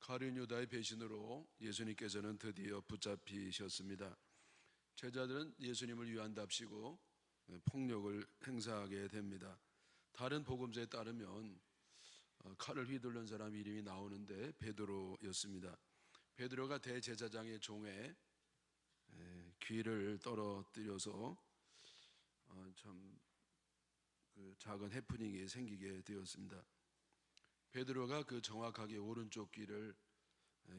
가룟 유다의 배신으로 예수님께서는 드디어 붙잡히셨습니다. 제자들은 예수님을 위한답시고 폭력을 행사하게 됩니다. 다른 복음서에 따르면 칼을 휘두른 사람 이름이 나오는데 베드로였습니다. 베드로가 대제사장의 종에 귀를 떨어뜨려서 참 작은 해프닝이 생기게 되었습니다. 베드로가 그 정확하게 오른쪽 귀를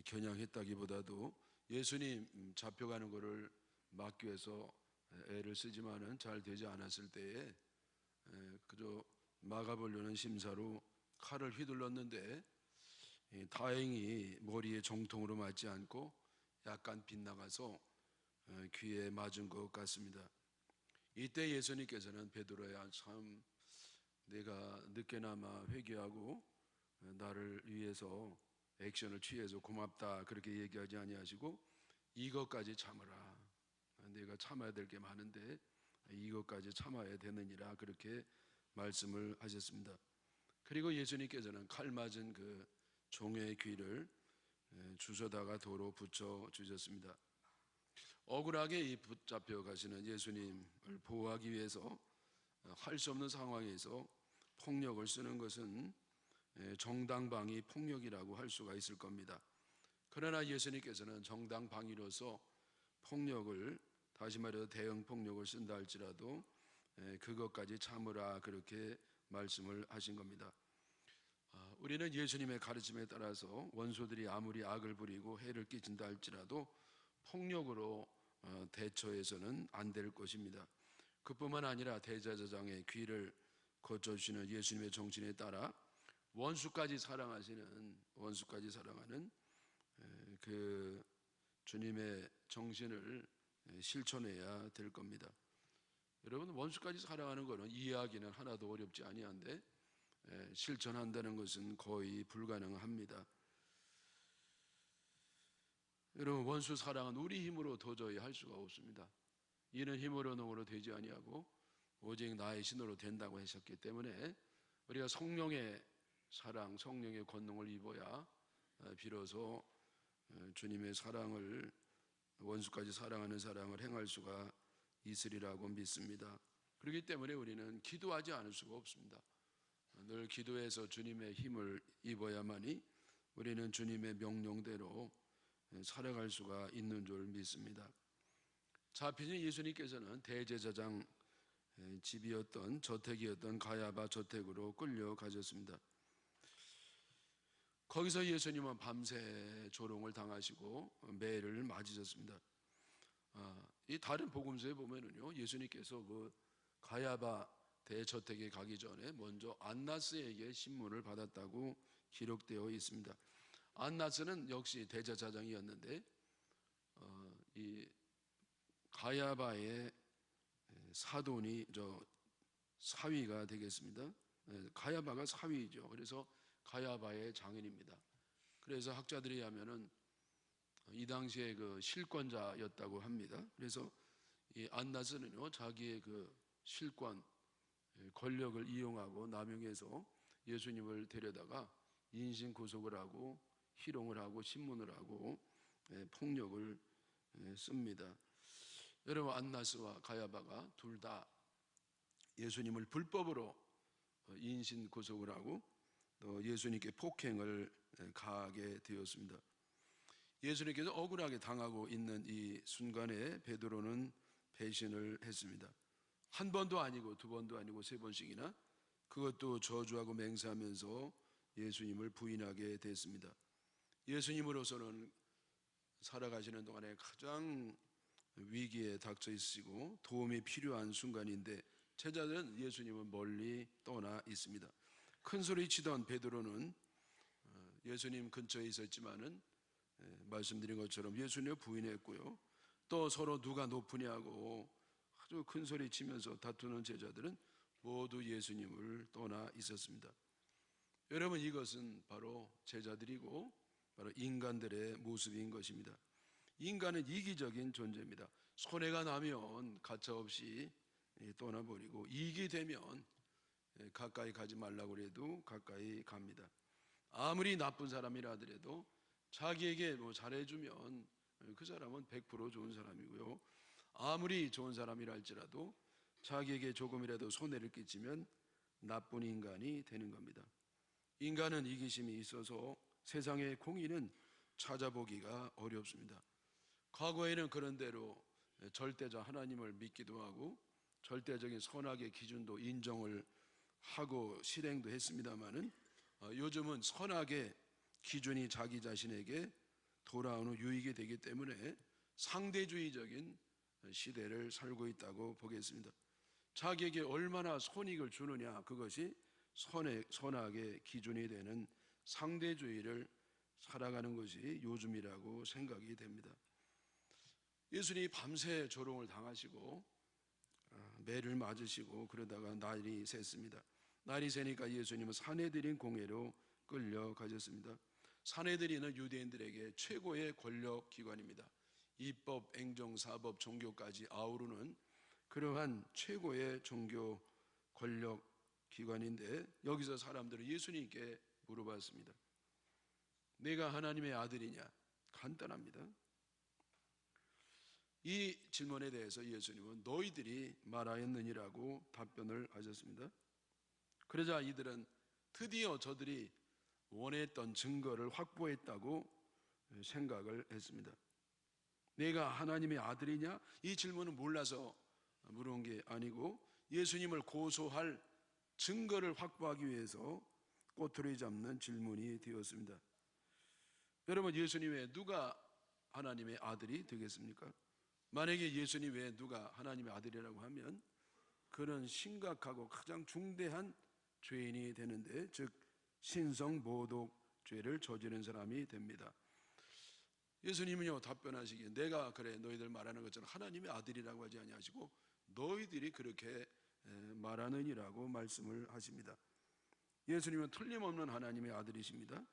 겨냥했다기보다도 예수님 잡혀가는 것을 막기 위해서 애를 쓰지만은 잘 되지 않았을 때에 그저 막아보려는 심사로 칼을 휘둘렀는데 다행히 머리에 정통으로 맞지 않고 약간 빗나가서 귀에 맞은 것 같습니다. 이때 예수님께서는 베드로야, 참 내가 늦게나마 회개하고 나를 위해서 액션을 취해서 고맙다 그렇게 얘기하지 아니하시고 이것까지 참으라, 내가 참아야 될 게 많은데 이것까지 참아야 되느니라 그렇게 말씀을 하셨습니다. 그리고 예수님께서는 칼 맞은 그 종의 귀를 주워다가 도로 붙여 주셨습니다. 억울하게 이 붙잡혀 가시는 예수님을 보호하기 위해서 할 수 없는 상황에서 폭력을 쓰는 것은 정당방위 폭력이라고 할 수가 있을 겁니다. 그러나 예수님께서는 정당방위로서 폭력을, 다시 말해서 대응 폭력을 쓴다 할지라도 그것까지 참으라 그렇게 말씀을 하신 겁니다. 우리는 예수님의 가르침에 따라서 원수들이 아무리 악을 부리고 해를 끼친다 할지라도 폭력으로 대처해서는 안 될 것입니다. 그뿐만 아니라 대제사장의 귀를 거쳐주시는 예수님의 정신에 따라 원수까지 사랑하는 그 주님의 정신을 실천해야 될 겁니다. 여러분, 원수까지 사랑하는 것은 이해하기는 하나도 어렵지 아니한데 실천한다는 것은 거의 불가능합니다. 여러분, 원수 사랑은 우리 힘으로 도저히 할 수가 없습니다. 이는 힘으로 능으로 되지 아니하고 오직 나의 신으로 된다고 하셨기 때문에 우리가 성령의 사랑, 성령의 권능을 입어야 비로소 주님의 사랑을, 원수까지 사랑하는 사랑을 행할 수가 있으리라고 믿습니다. 그렇기 때문에 우리는 기도하지 않을 수가 없습니다. 늘 기도해서 주님의 힘을 입어야만이 우리는 주님의 명령대로 살아갈 수가 있는 줄 믿습니다. 잡히신 예수님께서는 대제사장 집이었던, 저택이었던 가야바 저택으로 끌려가셨습니다. 거기서 예수님은 밤새 조롱을 당하시고 매를 맞으셨습니다. 이 다른 복음서에 보면은요, 예수님께서 그 가야바 대저택에 가기 전에 먼저 안나스에게 신문을 받았다고 기록되어 있습니다. 안나스는 역시 대제사장이었는데 이 가야바의 사돈이 사위가 되겠습니다. 가야바가 사위이죠. 그래서 가야바의 장인입니다. 그래서 학자들이 하면은 이 당시에 그 실권자였다고 합니다. 그래서 이 안나스는요, 자기의 그 실권, 권력을 이용하고 남용해서 예수님을 데려다가 인신구속을 하고 희롱을 하고 신문을 하고 폭력을 씁니다. 여러분, 안나스와 가야바가 둘 다 예수님을 불법으로 인신구속을 하고 또 예수님께 폭행을 가하게 되었습니다. 예수님께서 억울하게 당하고 있는 이 순간에 베드로는 배신을 했습니다. 한 번도 아니고 두 번도 아니고 세 번씩이나, 그것도 저주하고 맹세하면서 예수님을 부인하게 됐습니다. 예수님으로서는 살아가시는 동안에 가장 위기에 닥쳐 있으시고 도움이 필요한 순간인데 제자들은 예수님은 멀리 떠나 있습니다. 큰 소리 치던 베드로는 예수님 근처에 있었지만은 말씀드린 것처럼 예수님을 부인했고요. 또 서로 누가 높으냐고 아주 큰 소리 치면서 다투는 제자들은 모두 예수님을 떠나 있었습니다. 여러분, 이것은 바로 제자들이고 바로 인간들의 모습인 것입니다. 인간은 이기적인 존재입니다. 손해가 나면 가차없이 떠나버리고 이익이 되면 가까이 가지 말라고 해도 가까이 갑니다. 아무리 나쁜 사람이라 하더라도 자기에게 뭐 잘해주면 그 사람은 100% 좋은 사람이고요. 아무리 좋은 사람이라 할지라도 자기에게 조금이라도 손해를 끼치면 나쁜 인간이 되는 겁니다. 인간은 이기심이 있어서 세상의 공의는 찾아보기가 어렵습니다. 과거에는 그런 대로 절대자 하나님을 믿기도 하고 절대적인 선악의 기준도 인정을 하고 실행도 했습니다마는 요즘은 선악의 기준이 자기 자신에게 돌아오는 유익이 되기 때문에 상대주의적인 시대를 살고 있다고 보겠습니다. 자기에게 얼마나 손익을 주느냐, 그것이 선악의 기준이 되는 상대주의를 살아가는 것이 요즘이라고 생각이 됩니다. 예수님이 밤새 조롱을 당하시고 매를 맞으시고 그러다가 날이 샜습니다. 날이 새니까 예수님은 산헤드린 공회로 끌려가셨습니다. 산헤드린은 유대인들에게 최고의 권력 기관입니다. 입법, 행정, 사법, 종교까지 아우르는 그러한 최고의 종교 권력 기관인데, 여기서 사람들은 예수님께 물어봤습니다. 내가 하나님의 아들이냐? 간단합니다. 이 질문에 대해서 예수님은 너희들이 말하였느니라고 답변을 하셨습니다. 그러자 이들은 드디어 저들이 원했던 증거를 확보했다고 생각을 했습니다. 내가 하나님의 아들이냐? 이 질문은 몰라서 물은 게 아니고 예수님을 고소할 증거를 확보하기 위해서 꼬투리 잡는 질문이 되었습니다. 여러분, 예수님 외에 누가 하나님의 아들이 되겠습니까? 만약에 예수님 외에 누가 하나님의 아들이라고 하면 그는 심각하고 가장 중대한 죄인이 되는데, 즉 신성모독죄를 저지른 사람이 됩니다. 예수님은요 답변하시기에 내가 그래 너희들 말하는 것처럼 하나님의 아들이라고 하지 아니하시고 너희들이 그렇게 말하느니라고 말씀을 하십니다. 예수님은 틀림없는 하나님의 아들이십니다.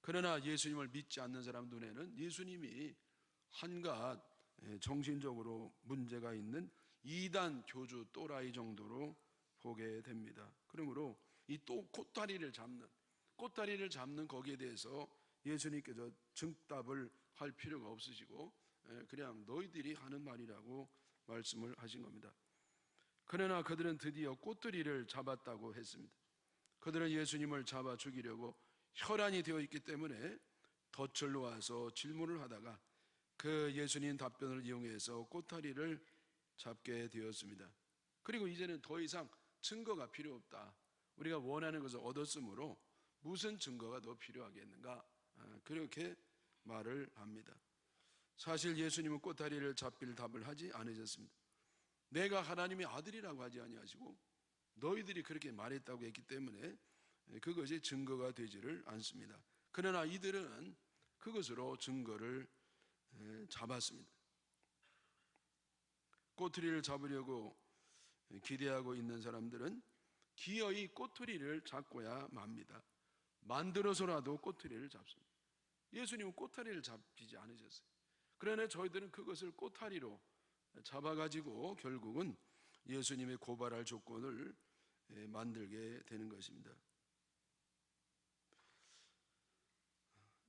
그러나 예수님을 믿지 않는 사람 눈에는 예수님이 한갓 정신적으로 문제가 있는 이단 교주 또라이 정도로 보게 됩니다. 그러므로 이 또 꼬다리를 잡는 거기에 대해서 예수님께서 증답을 할 필요가 없으시고 그냥 너희들이 하는 말이라고 말씀을 하신 겁니다. 그러나 그들은 드디어 꼬투리를 잡았다고 했습니다. 그들은 예수님을 잡아 죽이려고 혈안이 되어 있기 때문에 덫을 놓아서 질문을 하다가 그 예수님 답변을 이용해서 꼬투리를 잡게 되었습니다. 그리고 이제는 더 이상 증거가 필요 없다. 우리가 원하는 것을 얻었으므로 무슨 증거가 더 필요하겠는가? 그렇게 말을 합니다. 사실 예수님은 꼬다리를 잡힐 답을 하지 않으셨습니다. 내가 하나님의 아들이라고 하지 아니하시고 너희들이 그렇게 말했다고 했기 때문에 그것이 증거가 되지를 않습니다. 그러나 이들은 그것으로 증거를 잡았습니다. 꼬투리를 잡으려고 기대하고 있는 사람들은 기어이 꼬투리를 잡고야 맙니다. 만들어서라도 꼬투리를 잡습니다. 예수님은 꼬투리를 잡히지 않으셨어요. 그러나 저희들은 그것을 꼬투리로 잡아가지고 결국은 예수님의 고발할 조건을 만들게 되는 것입니다.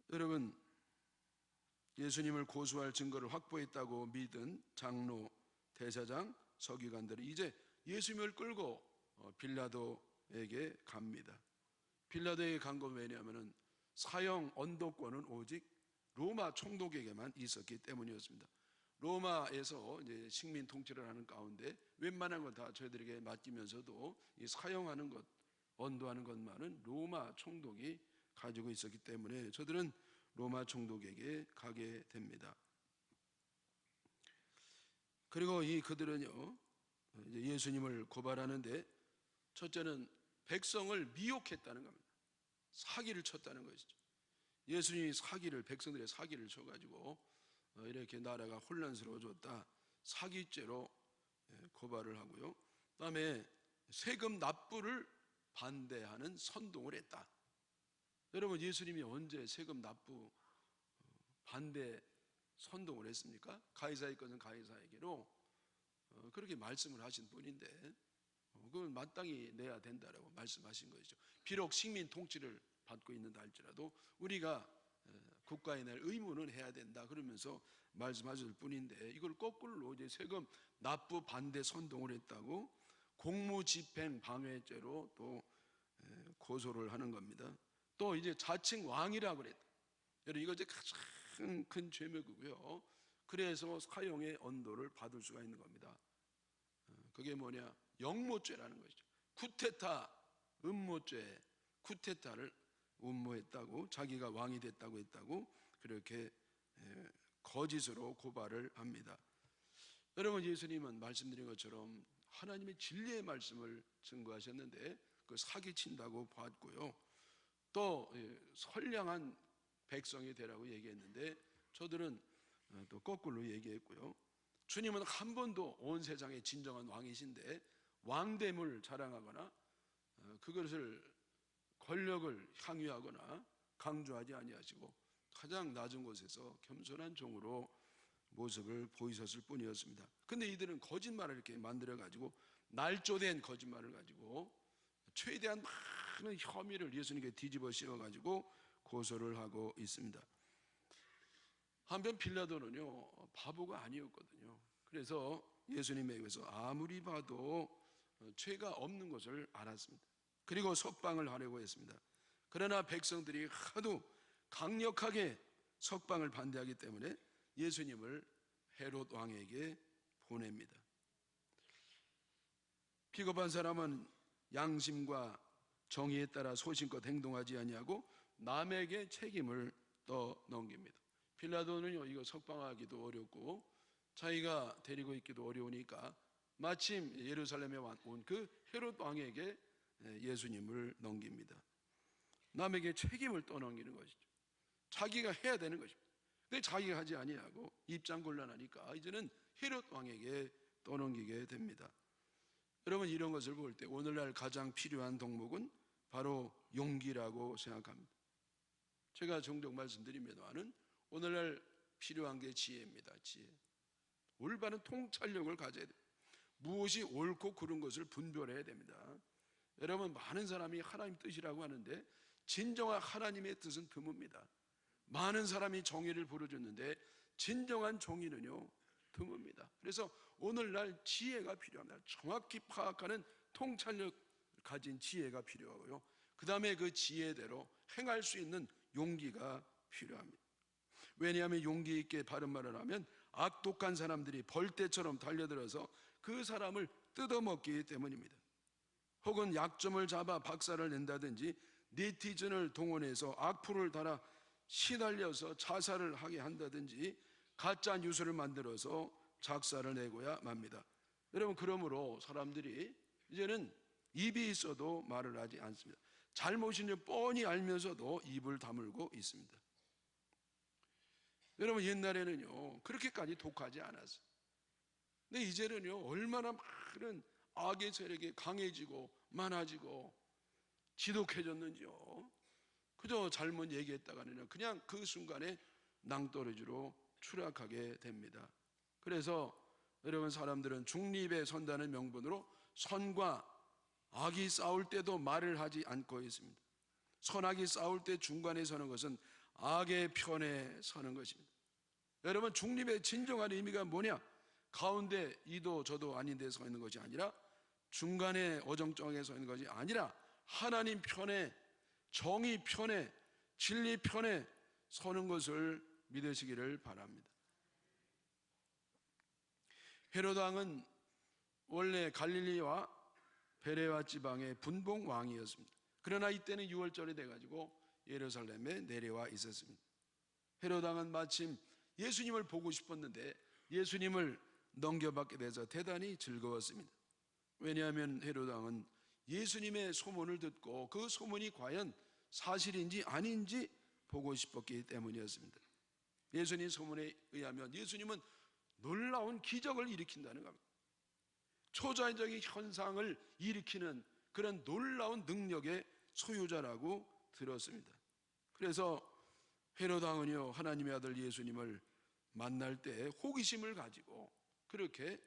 여러분, 예수님을 고소할 증거를 확보했다고 믿은 장로, 대사장, 서기관들은 이제 예수님을 끌고 빌라도에게 갑니다. 빌라도에게 간 건 왜냐하면 사형 언도권은 오직 로마 총독에게만 있었기 때문이었습니다. 로마에서 이제 식민 통치를 하는 가운데 웬만한 건 다 저희들에게 맡기면서도 이 사형하는 것, 언도하는 것만은 로마 총독이 가지고 있었기 때문에 저들은 로마 총독에게 가게 됩니다. 그리고 그들은요 이제 예수님을 고발하는데 첫째는 백성을 미혹했다는 겁니다. 사기를 쳤다는 것이죠. 예수님이 백성들의 사기를 쳐가지고 이렇게 나라가 혼란스러워졌다, 사기죄로 고발을 하고요. 그다음에 세금 납부를 반대하는 선동을 했다. 여러분, 예수님이 언제 세금 납부 반대 선동을 했습니까? 가이사의 것은 가이사에게로 그렇게 말씀을 하신 분인데 그걸 마땅히 내야 된다라고 말씀하신 것이죠. 비록 식민 통치를 받고 있는다 할지라도 우리가 국가에 낼 의무는 해야 된다 그러면서 말씀하실 뿐인데, 이걸 거꾸로 이제 세금 납부 반대 선동을 했다고 공무집행 방해죄로 또 고소를 하는 겁니다. 또 이제 자칭 왕이라고 그랬다. 여러분, 이거 이제 가장 큰 죄명이고요. 그래서 사형의 언도를 받을 수가 있는 겁니다. 그게 뭐냐? 영모죄라는 것이죠. 쿠데타, 음모죄, 쿠데타를 음모했다고, 자기가 왕이 됐다고 했다고 그렇게 거짓으로 고발을 합니다. 여러분, 예수님은 말씀드린 것처럼 하나님의 진리의 말씀을 증거하셨는데 그 사기친다고 봤고요. 또 선량한 백성이 되라고 얘기했는데 저들은 또 거꾸로 얘기했고요. 주님은 한 번도 온 세상의 진정한 왕이신데 왕됨을 자랑하거나 그것을 권력을 향유하거나 강조하지 아니하시고 가장 낮은 곳에서 겸손한 종으로 모습을 보이셨을 뿐이었습니다. 근데 이들은 거짓말을 이렇게 만들어 가지고, 날조된 거짓말을 가지고 최대한 많은 혐의를 예수님께 뒤집어 씌워 가지고 고소를 하고 있습니다. 한편 빌라도는요, 바보가 아니었거든요. 그래서 예수님에게서 아무리 봐도 죄가 없는 것을 알았습니다. 그리고 석방을 하려고 했습니다. 그러나 백성들이 하도 강력하게 석방을 반대하기 때문에 예수님을 헤롯 왕에게 보냅니다. 비겁한 사람은 양심과 정의에 따라 소신껏 행동하지 아니하고 남에게 책임을 떠넘깁니다. 빌라도는요, 이거 석방하기도 어렵고 자기가 데리고 있기도 어려우니까 마침 예루살렘에 온 그 헤롯 왕에게 예수님을 넘깁니다. 남에게 책임을 떠넘기는 것이죠. 자기가 해야 되는 것입니다. 근데 자기가 하지 아니하고 입장 곤란하니까 이제는 헤롯 왕에게 떠넘기게 됩니다. 여러분, 이런 것을 볼 때 오늘날 가장 필요한 덕목은 바로 용기라고 생각합니다. 제가 종종 말씀드립니다마는 오늘날 필요한 게 지혜입니다. 지혜. 올바른 통찰력을 가져야 됩니다. 무엇이 옳고 그른 것을 분별해야 됩니다. 여러분, 많은 사람이 하나님 뜻이라고 하는데 진정한 하나님의 뜻은 드뭅니다. 많은 사람이 정의를 부르짖는데 진정한 정의는요, 드뭅니다. 그래서 오늘날 지혜가 필요합니다. 정확히 파악하는 통찰력 가진 지혜가 필요하고요, 그 다음에 그 지혜대로 행할 수 있는 용기가 필요합니다. 왜냐하면 용기 있게 바른 말을 하면 악독한 사람들이 벌떼처럼 달려들어서 그 사람을 뜯어먹기 때문입니다. 혹은 약점을 잡아 박살을 낸다든지 네티즌을 동원해서 악플을 달아 시달려서 자살을 하게 한다든지 가짜 뉴스를 만들어서 작사를 내고야 맙니다. 여러분, 그러므로 사람들이 이제는 입이 있어도 말을 하지 않습니다. 잘못인 줄 뻔히 알면서도 입을 다물고 있습니다. 여러분, 옛날에는요 그렇게까지 독하지 않았어요. 근데 이제는요 얼마나 많은 악의 세력이 강해지고 많아지고 지독해졌는지요. 그저 잘못 얘기했다가는 그냥 그 순간에 낭떠러지로 추락하게 됩니다. 그래서 여러분, 사람들은 중립에 선다는 명분으로 선과 악이 싸울 때도 말을 하지 않고 있습니다. 선악이 싸울 때 중간에 서는 것은 악의 편에 서는 것입니다. 여러분, 중립의 진정한 의미가 뭐냐? 가운데 이도 저도 아닌 데 서 있는 것이 아니라, 중간에 어정쩡하게 서 있는 것이 아니라 하나님 편에, 정의 편에, 진리 편에 서는 것을 믿으시기를 바랍니다. 헤롯 왕은 원래 갈릴리와 베레와 지방의 분봉 왕이었습니다. 그러나 이때는 6월절이 돼가지고 예루살렘에 내려와 있었습니다. 헤롯 왕은 마침 예수님을 보고 싶었는데 예수님을 넘겨받게 돼서 대단히 즐거웠습니다. 왜냐하면 헤롯 왕은 예수님의 소문을 듣고 그 소문이 과연 사실인지 아닌지 보고 싶었기 때문이었습니다. 예수님 소문에 의하면 예수님은 놀라운 기적을 일으킨다는 겁니다. 초자연적인 현상을 일으키는 그런 놀라운 능력의 소유자라고 들었습니다. 그래서 헤롯 왕은요 하나님의 아들 예수님을 만날 때 호기심을 가지고 그렇게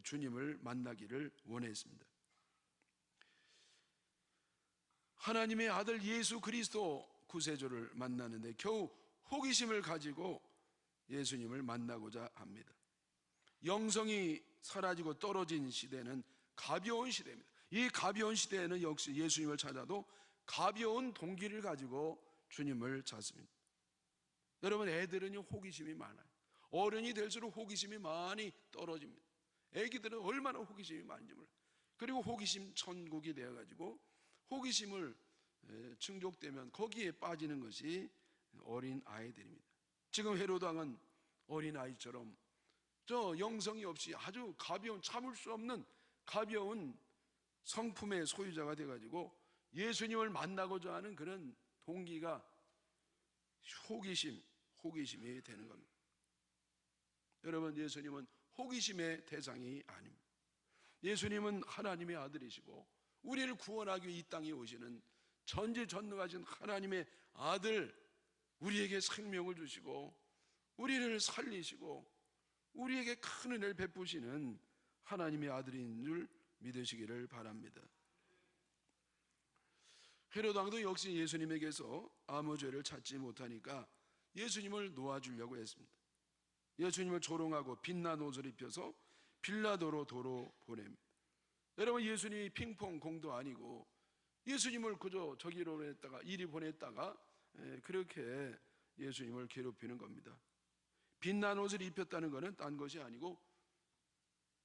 주님을 만나기를 원했습니다. 하나님의 아들 예수 그리스도 구세주를 만나는데 겨우 호기심을 가지고 예수님을 만나고자 합니다. 영성이 사라지고 떨어진 시대는 가벼운 시대입니다. 이 가벼운 시대에는 역시 예수님을 찾아도 가벼운 동기를 가지고 주님을 찾습니다. 여러분, 애들은 호기심이 많아요. 어른이 될수록 호기심이 많이 떨어집니다. 애기들은 얼마나 호기심이 많은지 몰라요. 그리고 호기심 천국이 되어가지고 호기심을 충족되면 거기에 빠지는 것이 어린 아이들입니다. 지금 헤로드 왕은 어린 아이처럼 저 영성이 없이 아주 가벼운, 참을 수 없는 가벼운 성품의 소유자가 돼가지고 예수님을 만나고자 하는 그런 동기가 호기심이 되는 겁니다. 여러분, 예수님은 호기심의 대상이 아닙니다. 예수님은 하나님의 아들이시고 우리를 구원하기 위해 이 땅에 오시는 전지전능하신 하나님의 아들, 우리에게 생명을 주시고 우리를 살리시고 우리에게 큰 은혜를 베푸시는 하나님의 아들인 줄 믿으시기를 바랍니다. 헤로드 왕도 역시 예수님에게서 아무 죄를 찾지 못하니까 예수님을 놓아주려고 했습니다. 예수님을 조롱하고 빛난 옷을 입혀서 빌라도로 도로 보냅니다. 여러분, 예수님이 핑퐁 공도 아니고 예수님을 그저 저기로 보냈다가 이리 보냈다가 그렇게 예수님을 괴롭히는 겁니다. 빛난 옷을 입혔다는 것은 딴 것이 아니고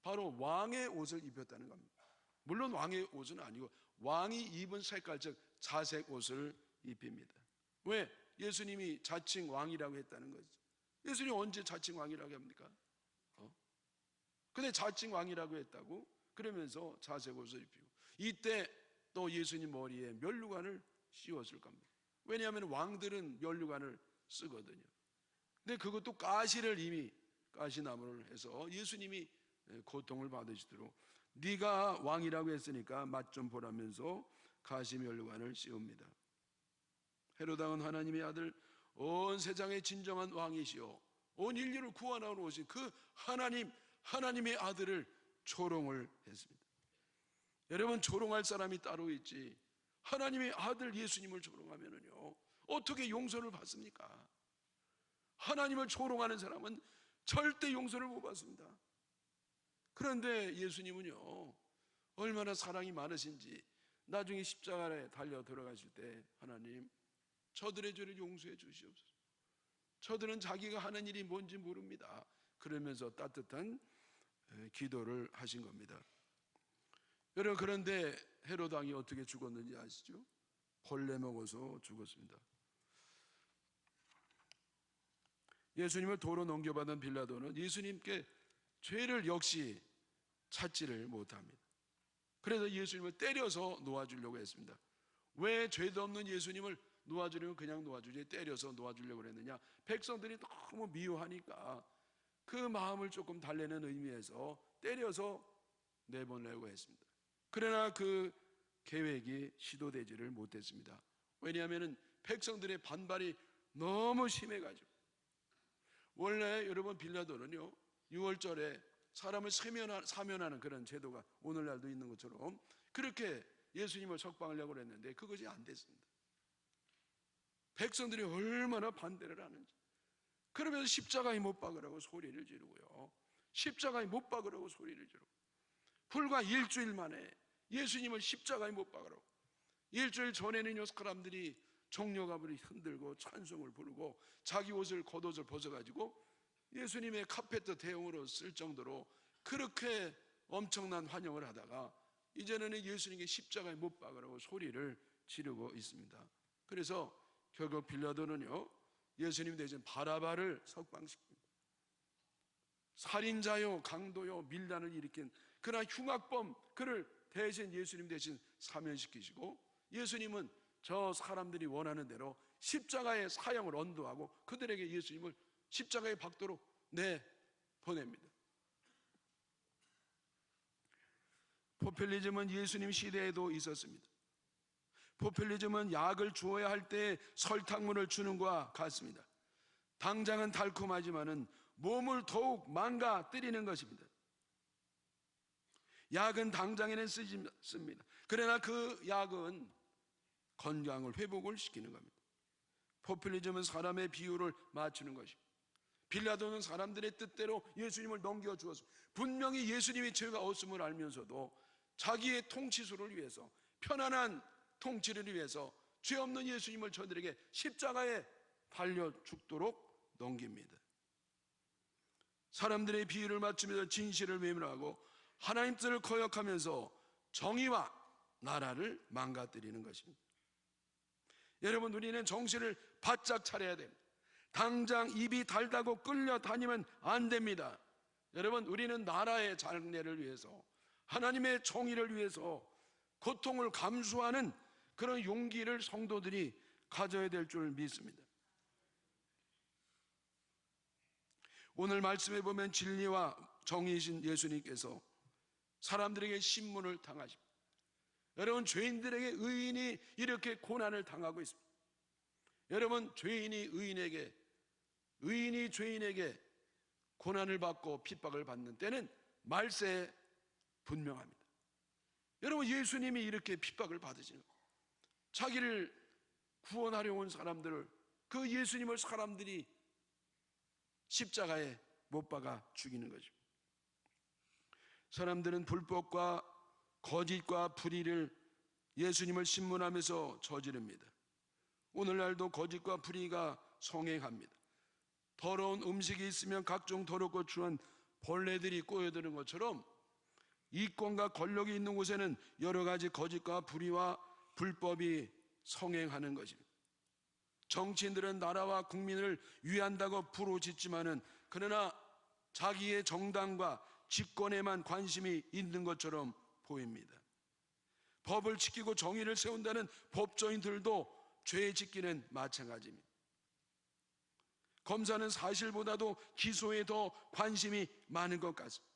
바로 왕의 옷을 입혔다는 겁니다. 물론 왕의 옷은 아니고 왕이 입은 색깔, 즉 자색 옷을 입힙니다. 왜? 예수님이 자칭 왕이라고 했다는 거죠. 예수님이 언제 자칭 왕이라고 합니까? 근데 자칭 왕이라고 했다고 그러면서 자색 옷을 입히고, 이때 또 예수님 머리에 면류관을 씌웠을 겁니다. 왜냐하면 왕들은 면류관을 쓰거든요. 근데 그것도 가시를 이미 가시나무를 해서 예수님이 고통을 받으시도록 네가 왕이라고 했으니까 맛 좀 보라면서 가시 면류관을 씌웁니다. 헤로드 왕은 하나님의 아들, 온 세상의 진정한 왕이시오 온 인류를 구원하러 오신 그 하나님의 아들을 조롱을 했습니다. 여러분, 조롱할 사람이 따로 있지 하나님의 아들 예수님을 조롱하면은요 어떻게 용서를 받습니까? 하나님을 조롱하는 사람은 절대 용서를 못 받습니다. 그런데 예수님은요 얼마나 사랑이 많으신지 나중에 십자가에 달려 들어가실 때 하나님, 저들의 죄를 용서해 주시옵소서. 저들은 자기가 하는 일이 뭔지 모릅니다. 그러면서 따뜻한 기도를 하신 겁니다. 여러분, 그런데 헤로드 왕이 어떻게 죽었는지 아시죠? 벌레 먹어서 죽었습니다. 예수님을 도로 넘겨받은 빌라도는 예수님께 죄를 역시 찾지를 못합니다. 그래서 예수님을 때려서 놓아주려고 했습니다. 왜 죄도 없는 예수님을 놓아주려면 그냥 놓아주지 때려서 놓아주려고 그랬느냐? 백성들이 너무 미워하니까 그 마음을 조금 달래는 의미에서 때려서 내보내려고 했습니다. 그러나 그 계획이 시도되지를 못했습니다. 왜냐하면 백성들의 반발이 너무 심해가지고. 원래 여러분, 빌라도는요 6월절에 사람을 사면하는 그런 제도가 오늘날도 있는 것처럼 그렇게 예수님을 석방하려고 했는데 그것이 안 됐습니다. 백성들이 얼마나 반대를 하는지. 그러면서 십자가에 못 박으라고 소리를 지르고요, 십자가에 못 박으라고 소리를 지르고, 불과 일주일 만에 예수님을 십자가에 못 박으라고. 일주일 전에는요 사람들이 종려가불이 흔들고 찬송을 부르고 자기 겉옷을 벗어가지고 예수님의 카페트 대용으로 쓸 정도로 그렇게 엄청난 환영을 하다가 이제는 예수님께 십자가에 못 박으라고 소리를 지르고 있습니다. 그래서 결국 빌라도는요 예수님 대신 바라바를 석방시킵니다. 살인자요 강도요 밀란을 일으킨 그러나 흉악범, 그를 대신 예수님 대신 사면시키시고, 예수님은 저 사람들이 원하는 대로 십자가의 사형을 언도하고 그들에게 예수님을 십자가에 박도록 내보냅니다. 포퓰리즘은 예수님 시대에도 있었습니다. 포퓰리즘은 약을 주어야 할 때 설탕물을 주는 것과 같습니다. 당장은 달콤하지만은 몸을 더욱 망가뜨리는 것입니다. 약은 당장에는 쓰지 않습니다. 그러나 그 약은 건강을 회복을 시키는 겁니다. 포퓰리즘은 사람의 비율을 맞추는 것입니다. 빌라도는 사람들의 뜻대로 예수님을 넘겨주었습니다. 분명히 예수님이 죄가 없음을 알면서도 자기의 통치수를 위해서, 편안한 통치를 위해서 죄 없는 예수님을 저들에게 십자가에 달려 죽도록 넘깁니다. 사람들의 비율을 맞추면서 진실을 외면하고 하나님 뜻을 거역하면서 정의와 나라를 망가뜨리는 것입니다. 여러분, 우리는 정신을 바짝 차려야 됩니다. 당장 입이 달다고 끌려다니면 안 됩니다. 여러분, 우리는 나라의 장래를 위해서, 하나님의 정의를 위해서 고통을 감수하는 그런 용기를 성도들이 가져야 될 줄 믿습니다. 오늘 말씀에 보면 진리와 정의이신 예수님께서 사람들에게 신문을 당하십니다. 여러분, 죄인들에게 의인이 이렇게 고난을 당하고 있습니다. 여러분, 죄인이 죄인에게 고난을 받고 핍박을 받는 때는 말세에 분명합니다. 여러분, 예수님이 이렇게 핍박을 받으시는 거예요. 자기를 구원하려 온 사람들을, 그 예수님을 사람들이 십자가에 못 박아 죽이는 거죠. 사람들은 불법과 거짓과 불의를 예수님을 신문하면서 저지릅니다. 오늘날도 거짓과 불의가 성행합니다. 더러운 음식이 있으면 각종 더럽고 추한 벌레들이 꼬여드는 것처럼 이권과 권력이 있는 곳에는 여러 가지 거짓과 불의와 불법이 성행하는 것입니다. 정치인들은 나라와 국민을 위한다고 부르짖지만은 그러나 자기의 정당과 집권에만 관심이 있는 것처럼 보입니다. 법을 지키고 정의를 세운다는 법조인들도 죄 짓기는 마찬가지입니다. 검사는 사실보다도 기소에 더 관심이 많은 것 같습니다.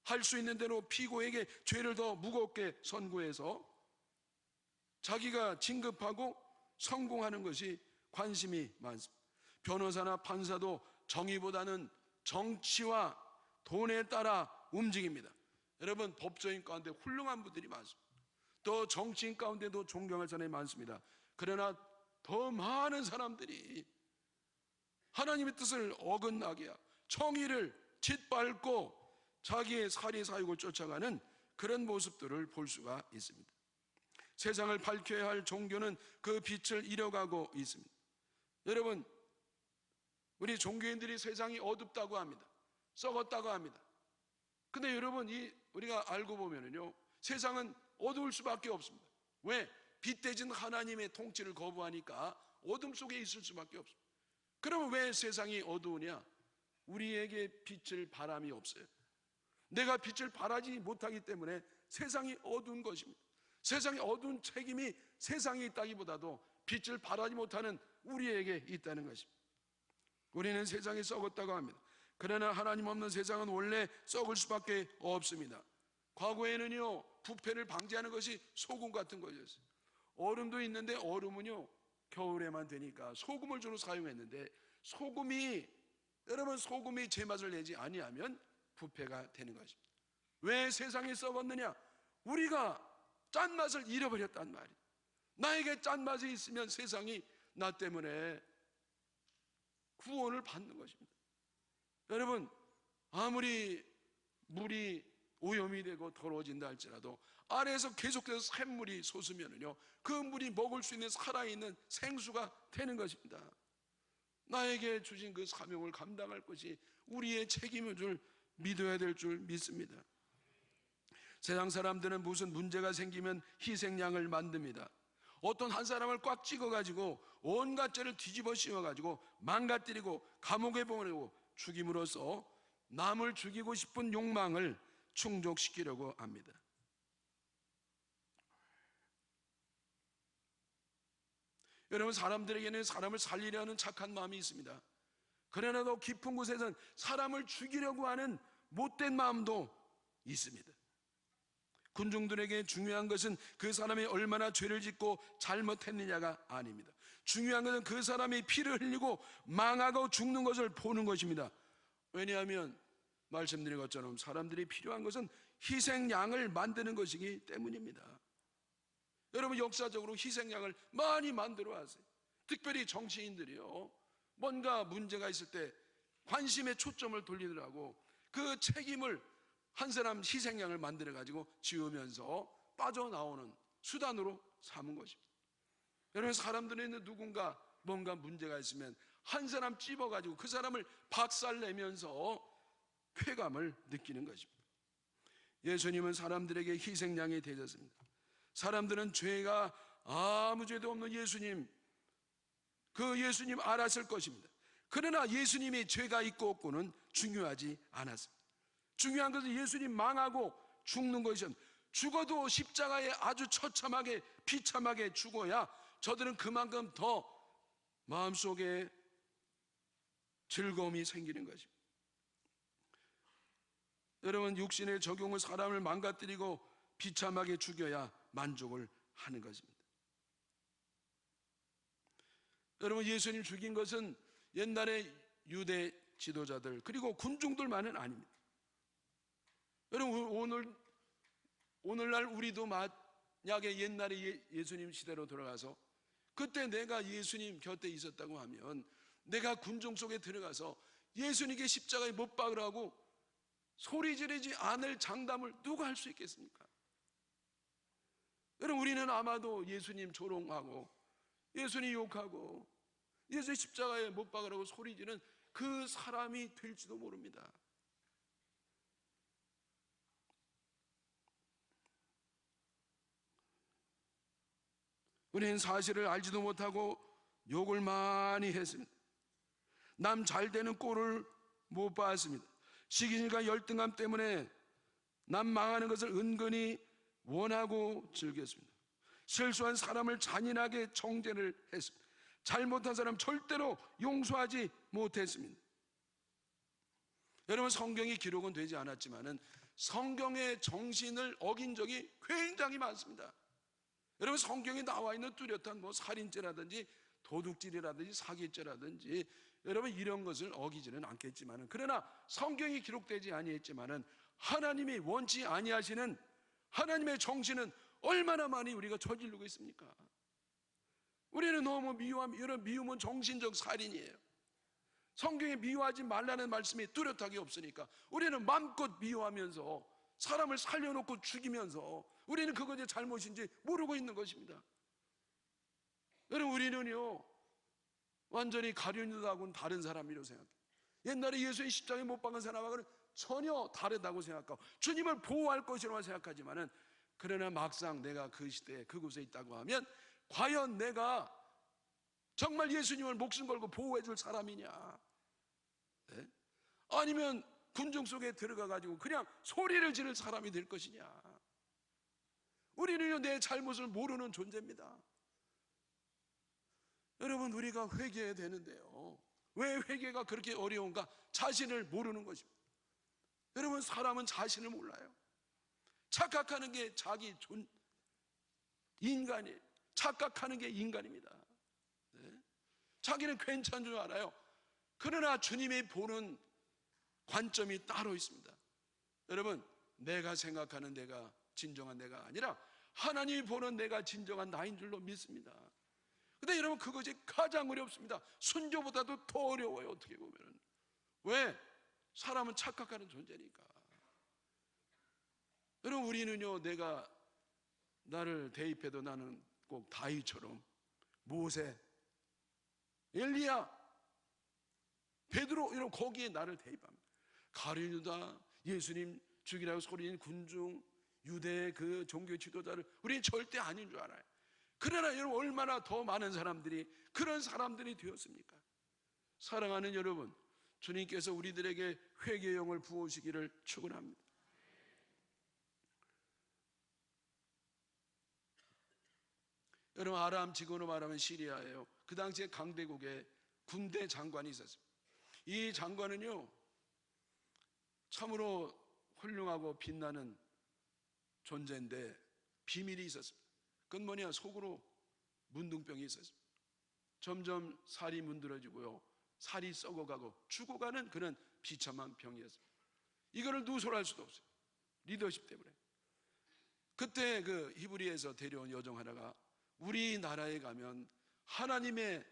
할 수 있는 대로 피고에게 죄를 더 무겁게 선고해서 자기가 진급하고 성공하는 것이 관심이 많습니다. 변호사나 판사도 정의보다는 정치와 돈에 따라 움직입니다. 여러분, 법조인 가운데 훌륭한 분들이 많습니다. 또 정치인 가운데도 존경할 사람이 많습니다. 그러나 더 많은 사람들이 하나님의 뜻을 어긋나게 하고 정의를 짓밟고 자기의 사리사욕을 쫓아가는 그런 모습들을 볼 수가 있습니다. 세상을 밝혀야 할 종교는 그 빛을 잃어가고 있습니다. 여러분, 우리 종교인들이 세상이 어둡다고 합니다. 썩었다고 합니다. 근데 여러분, 우리가 알고 보면은요, 세상은 어두울 수밖에 없습니다. 왜? 빛대진 하나님의 통치를 거부하니까 어둠 속에 있을 수밖에 없습니다. 그러면 왜 세상이 어두우냐? 우리에게 빛을 바람이 없어요. 내가 빛을 발하지 못하기 때문에 세상이 어두운 것입니다. 세상의 어두운 책임이 세상에 있다기보다도 빛을 발하지 못하는 우리에게 있다는 것입니다. 우리는 세상이 썩었다고 합니다. 그러나 하나님 없는 세상은 원래 썩을 수밖에 없습니다. 과거에는요, 부패를 방지하는 것이 소금 같은 거였어요. 얼음도 있는데 얼음은요, 겨울에만 되니까 소금을 주로 사용했는데 여러분, 소금이 제맛을 내지 아니하면 부패가 되는 것입니다. 왜 세상이 썩었느냐? 우리가 짠맛을 잃어버렸단 말이에요. 나에게 짠맛이 있으면 세상이 나 때문에 구원을 받는 것입니다. 여러분, 아무리 물이 오염이 되고 더러워진다 할지라도 아래에서 계속해서 샘물이 솟으면은요, 그 물이 먹을 수 있는 살아있는 생수가 되는 것입니다. 나에게 주신 그 사명을 감당할 것이 우리의 책임인 줄 믿어야 될 줄 믿습니다. 세상 사람들은 무슨 문제가 생기면 희생양을 만듭니다. 어떤 한 사람을 꽉 찍어가지고 온갖 죄를 뒤집어 씌워가지고 망가뜨리고 감옥에 보내고 죽임으로써 남을 죽이고 싶은 욕망을 충족시키려고 합니다. 여러분, 사람들에게는 사람을 살리려는 착한 마음이 있습니다. 그러나 더 깊은 곳에서는 사람을 죽이려고 하는 못된 마음도 있습니다. 군중들에게 중요한 것은 그 사람이 얼마나 죄를 짓고 잘못했느냐가 아닙니다. 중요한 것은 그 사람이 피를 흘리고 망하고 죽는 것을 보는 것입니다. 왜냐하면 말씀드린 것처럼 사람들이 필요한 것은 희생양을 만드는 것이기 때문입니다. 여러분, 역사적으로 희생양을 많이 만들어 왔어요. 특별히 정치인들이요, 뭔가 문제가 있을 때 관심의 초점을 돌리느라고 그 책임을 한 사람 희생양을 만들어 가지고 지으면서 빠져나오는 수단으로 삼은 것입니다. 여러분, 사람들에는 누군가 뭔가 문제가 있으면 한 사람 찝어가지고 그 사람을 박살내면서 쾌감을 느끼는 것입니다. 예수님은 사람들에게 희생양이 되셨습니다. 사람들은 죄가 아무 죄도 없는 예수님, 그 예수님 알았을 것입니다. 그러나 예수님이 죄가 있고 없고는 중요하지 않았습니다. 중요한 것은 예수님 망하고 죽는 것이었습니다. 죽어도 십자가에 아주 처참하게 비참하게 죽어야 저들은 그만큼 더 마음속에 즐거움이 생기는 것입니다. 여러분, 육신의 적용은 사람을 망가뜨리고 비참하게 죽여야 만족을 하는 것입니다. 여러분, 예수님 죽인 것은 옛날에 유대 지도자들 그리고 군중들만은 아닙니다. 여러분, 오늘날 우리도 만약에 옛날에 예수님 시대로 돌아가서 그때 내가 예수님 곁에 있었다고 하면 내가 군중 속에 들어가서 예수님께 십자가에 못 박으라고 소리 지르지 않을 장담을 누가 할 수 있겠습니까? 여러분, 우리는 아마도 예수님 조롱하고 예수님 욕하고 예수님 십자가에 못 박으라고 소리 지르는 그 사람이 될지도 모릅니다. 우리는 사실을 알지도 못하고 욕을 많이 했습니다. 남 잘 되는 꼴을 못 봤습니다. 시기심과 열등감 때문에 남 망하는 것을 은근히 원하고 즐겼습니다. 실수한 사람을 잔인하게 정죄를 했습니다. 잘못한 사람 절대로 용서하지 못했습니다. 여러분, 성경이 기록은 되지 않았지만은 성경의 정신을 어긴 적이 굉장히 많습니다. 여러분, 성경에 나와 있는 뚜렷한 살인죄라든지 도둑질이라든지 사기죄라든지 여러분 이런 것을 어기지는 않겠지만은, 그러나 성경이 기록되지 아니했지만은 하나님이 원치 아니하시는 하나님의 정신은 얼마나 많이 우리가 저지르고 있습니까? 우리는 너무 이런 미움은 정신적 살인이에요. 성경에 미워하지 말라는 말씀이 뚜렷하게 없으니까 우리는 마음껏 미워하면서 사람을 살려놓고 죽이면서 우리는 그것이 잘못인지 모르고 있는 것입니다. 여러분, 우리는요 완전히 가룟유다하고는 다른 사람이라고 생각해요. 옛날에 예수의 십자가에 못 박은 사람하고는 전혀 다르다고 생각하고 주님을 보호할 것이라고 생각하지만은, 그러나 막상 내가 그 시대에 그곳에 있다고 하면 과연 내가 정말 예수님을 목숨 걸고 보호해 줄 사람이냐, 네? 아니면 군중 속에 들어가 가지고 그냥 소리를 지를 사람이 될 것이냐. 우리는요 내 잘못을 모르는 존재입니다. 여러분, 우리가 회개해야 되는데요, 왜 회개가 그렇게 어려운가? 자신을 모르는 것입니다. 여러분, 사람은 자신을 몰라요. 착각하는 게 인간이에요. 착각하는 게 인간입니다. 네? 자기는 괜찮은 줄 알아요. 그러나 주님이 보는 관점이 따로 있습니다. 여러분, 내가 생각하는 내가 진정한 내가 아니라 하나님이 보는 내가 진정한 나인 줄로 믿습니다. 근데 여러분, 그것이 가장 어렵습니다. 순교보다도 더 어려워요, 어떻게 보면. 왜? 사람은 착각하는 존재니까. 여러분, 우리는요 내가 나를 대입해도 나는 꼭 다윗처럼 모세, 엘리야, 베드로 이런 거기에 나를 대입합니다. 가룟유다, 예수님 죽이라고 소리는 군중, 유대의 그 종교 지도자를 우리는 절대 아닌 줄 알아요. 그러나 여러분, 얼마나 더 많은 사람들이 그런 사람들이 되었습니까? 사랑하는 여러분, 주님께서 우리들에게 회개의 영을 부어주시기를 축원합니다. 여러분, 아람 지금으로 말하면 시리아예요. 그 당시에 강대국에 군대 장관이 있었습니다. 이 장관은요 참으로 훌륭하고 빛나는 존재인데 비밀이 있었습니다. 그건 뭐냐, 속으로 문둥병이 있었습니다. 점점 살이 문드러지고요, 살이 썩어가고 죽어가는 그런 비참한 병이었습니다. 이거를 누설할 수도 없어요, 리더십 때문에. 그때 그 히브리에서 데려온 여종 하나가 우리나라에 가면 하나님의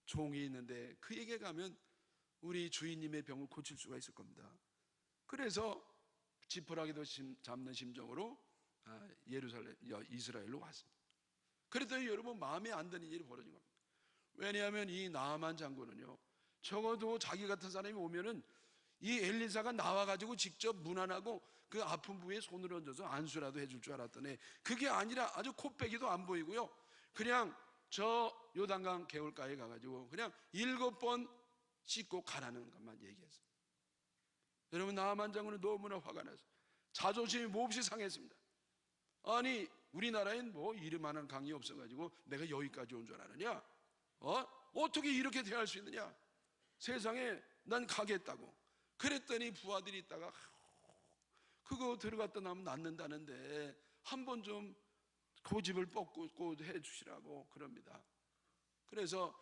종이 있는데 그에게 가면 우리 주인님의 병을 고칠 수가 있을 겁니다. 그래서 지푸라기도 잡는 심정으로 이스라엘로 왔습니다. 그랬더니 여러분, 마음에 안 드는 일이 벌어진 겁니다. 왜냐하면 이 나아만 장군은요, 적어도 자기 같은 사람이 오면은 이 엘리사가 나와가지고 직접 문안하고 그 아픈 부위에 손을 얹어서 안수라도 해줄 줄 알았더니 그게 아니라 아주 코빼기도 안 보이고요, 그냥 저 요단강 개울가에 가가지고 그냥 7번 씻고 가라는 것만 얘기했어요. 여러분, 나아만 장군은 너무나 화가 났어요. 자존심이 몹시 상했습니다. 아니, 우리나라엔 뭐 이름만한 강이 없어가지고 내가 여기까지 온 줄 아느냐? 어떻게 이렇게 대할 수 있느냐? 세상에 난 가겠다고 그랬더니 부하들이 있다가 그거 들어갔다 나면 낫는다는데 한번 좀 고집을 뻗고 해주시라고 그럽니다. 그래서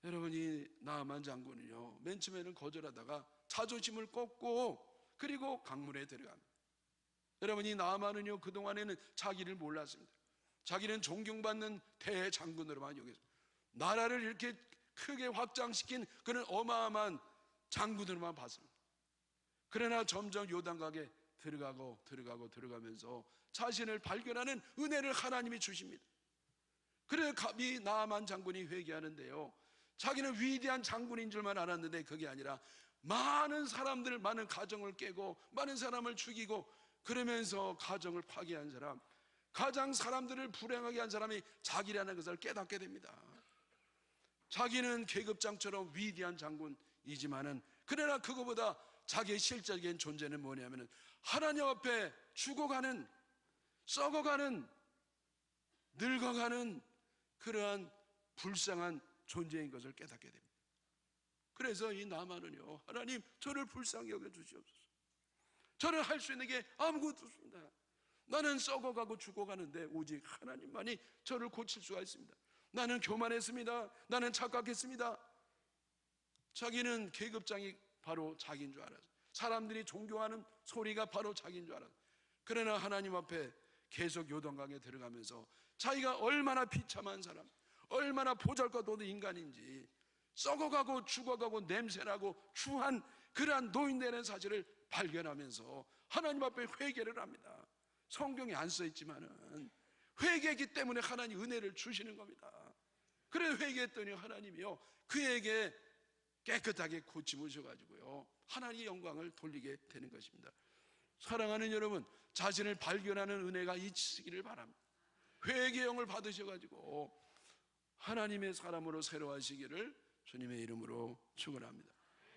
여러분이 나아만 장군은요, 맨 처음에는 거절하다가 자존심을 꺾고 그리고 강문에 들어갑니다. 여러분이 나아만은요, 그동안에는 자기를 몰랐습니다. 자기는 존경받는 대장군으로만 여겼습니다. 나라를 이렇게 크게 확장시킨 그런 어마어마한 장군으로만 봤습니다. 그러나 점점 요단강에 들어가면서 자신을 발견하는 은혜를 하나님이 주십니다. 그래서 이 나아만 장군이 회개하는데요, 자기는 위대한 장군인 줄만 알았는데 그게 아니라 많은 사람들, 많은 가정을 깨고 많은 사람을 죽이고 그러면서 가정을 파괴한 사람, 가장 사람들을 불행하게 한 사람이 자기라는 것을 깨닫게 됩니다. 자기는 계급장처럼 위대한 장군이지만은, 그러나 그거보다 자기의 실질적인 존재는 뭐냐면은 하나님 앞에 죽어가는, 썩어가는, 늙어가는 그러한 불쌍한 존재인 것을 깨닫게 됩니다. 그래서 이 나아만은요, 하나님, 저를 불쌍히 여겨 주시옵소서. 저는 할 수 있는 게 아무것도 없습니다. 나는 썩어가고 죽어가는데 오직 하나님만이 저를 고칠 수가 있습니다. 나는 교만했습니다. 나는 착각했습니다. 자기는 계급장이 바로 자기인 줄 알았어요. 사람들이 존경하는 소리가 바로 자기인 줄 알았어요. 그러나 하나님 앞에 계속 요단강에 들어가면서 자기가 얼마나 비참한 사람, 얼마나 보잘것없는 인간인지, 썩어가고 죽어가고 냄새나고 추한 그러한 노인되는 사실을 발견하면서 하나님 앞에 회개를 합니다. 성경에 안 써있지만은 회개이기 때문에 하나님 은혜를 주시는 겁니다. 그래 회개했더니 하나님이요, 그에게 깨끗하게 고침으셔가지고요, 하나님의 영광을 돌리게 되는 것입니다. 사랑하는 여러분, 자신을 발견하는 은혜가 있으시기를 바랍니다. 회개의 영을 받으셔가지고 하나님의 사람으로 새로 하시기를 주님의 이름으로 축원합니다.